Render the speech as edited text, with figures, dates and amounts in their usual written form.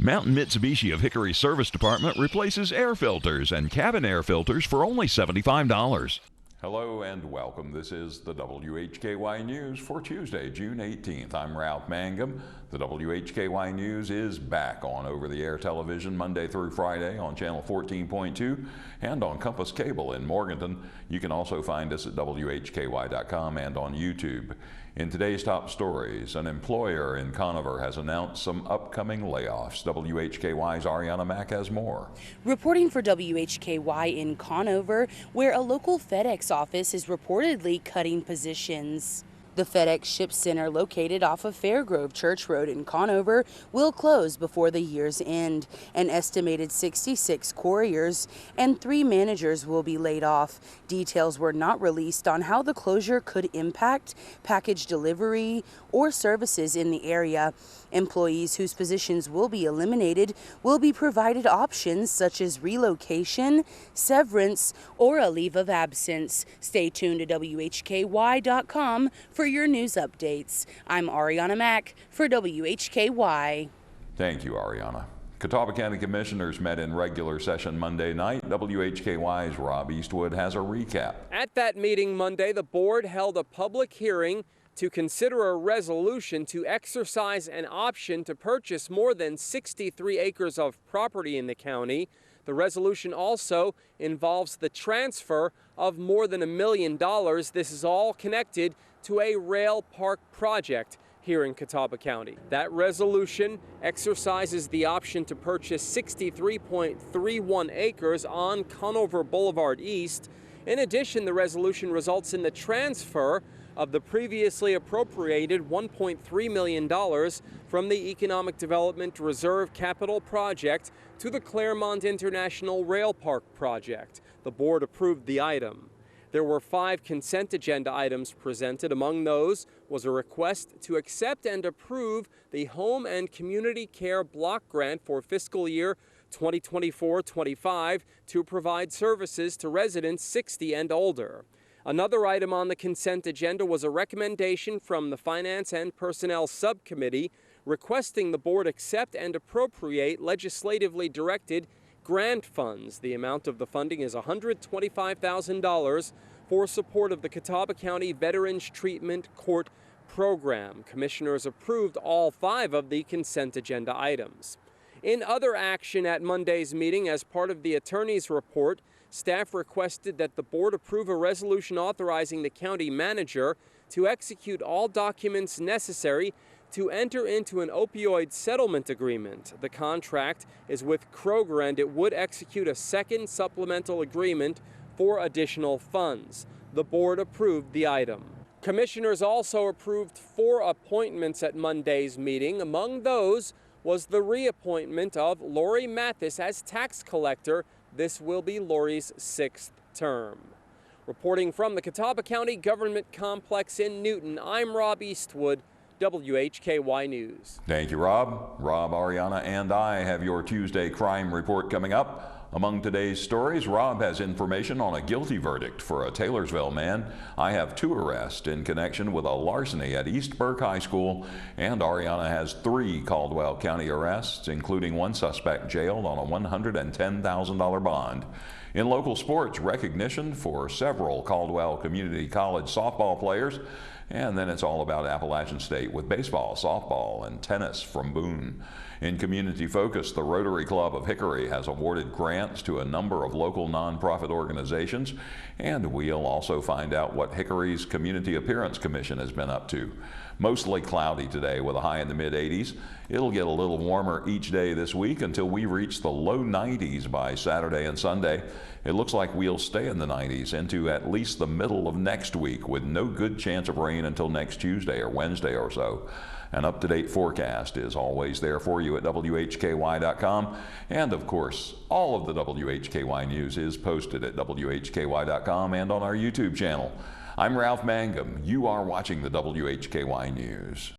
Mountain Mitsubishi of Hickory Service Department replaces air filters and cabin air filters for only $75. Hello and welcome. This is the WHKY News for Tuesday, June 18th. I'm Ralph Mangum. The WHKY News is back on over-the-air television Monday through Friday on channel 14.2 and on Compass Cable in Morganton. You can also find us at WHKY.com and on YouTube. In today's top stories, an employer in Conover has announced some upcoming layoffs. WHKY's Arianna Mack has more. Reporting for WHKY in Conover, where a local FedEx office is reportedly cutting positions. The FedEx Ship Center, located off of Fairgrove Church Road in Conover, will close before the year's end. An estimated 66 couriers and 3 managers will be laid off. Details were not released on how the closure could impact package delivery or services in the area. Employees whose positions will be eliminated will be provided options such as relocation, severance, or a leave of absence. Stay tuned to WHKY.com for your news updates. I'm Arianna Mack for WHKY. Thank you, Arianna. Catawba County Commissioners met in regular session Monday night. WHKY's Rob Eastwood has a recap. At that meeting Monday, the board held a public hearing to consider a resolution to exercise an option to purchase more than 63 acres of property in the county. The resolution also involves the transfer of more than $1 million. This is all connected to a rail park project here in Catawba County. That resolution exercises the option to purchase 63.31 acres on Conover Boulevard East. In addition, the resolution results in the transfer of the previously appropriated $1.3 million from the Economic Development Reserve Capital Project to the Claremont International Rail Park Project. The board approved the item. There were 5 consent agenda items presented. Among those was a request to accept and approve the Home and Community Care Block Grant for fiscal year 2024-25 to provide services to residents 60 and older. Another item on the consent agenda was a recommendation from the Finance and Personnel Subcommittee requesting the board accept and appropriate legislatively directed grant funds. The amount of the funding is $125,000 for support of the Catawba County Veterans Treatment Court Program. Commissioners approved all 5 of the consent agenda items. In other action at Monday's meeting, as part of the attorney's report, staff requested that the board approve a resolution authorizing the county manager to execute all documents necessary to enter into an opioid settlement agreement. The contract is with Kroger and it would execute a second supplemental agreement for additional funds. The board approved the item. Commissioners also approved 4 appointments at Monday's meeting. Among those was the reappointment of Lori Mathis as tax collector. This will be Lori's 6th term. Reporting from the Catawba County Government Complex in Newton, I'm Rob Eastwood, WHKY News. Thank you, Rob. Rob, Arianna, and I have your Tuesday crime report coming up. Among today's stories, Rob has information on a guilty verdict for a Taylorsville man. I have 2 arrests in connection with a larceny at East Burke High School, and Arianna has 3 Caldwell County arrests, including 1 suspect jailed on a $110,000 bond. In local sports, recognition for several Caldwell Community College softball players. And then it's all about Appalachian State with baseball, softball, and tennis from Boone. In community focus, the Rotary Club of Hickory has awarded grants to a number of local nonprofit organizations, and we'll also find out what Hickory's Community Appearance Commission has been up to. Mostly cloudy today with a high in the mid-80s. It'll get a little warmer each day this week until we reach the low 90s by Saturday and Sunday. It looks like we'll stay in the 90s into at least the middle of next week with no good chance of rain until next Tuesday or Wednesday or so. An up-to-date forecast is always there for you at WHKY.com. And of course, all of the WHKY news is posted at WHKY.com and on our YouTube channel. I'm Ralph Mangum. You are watching the WHKY News.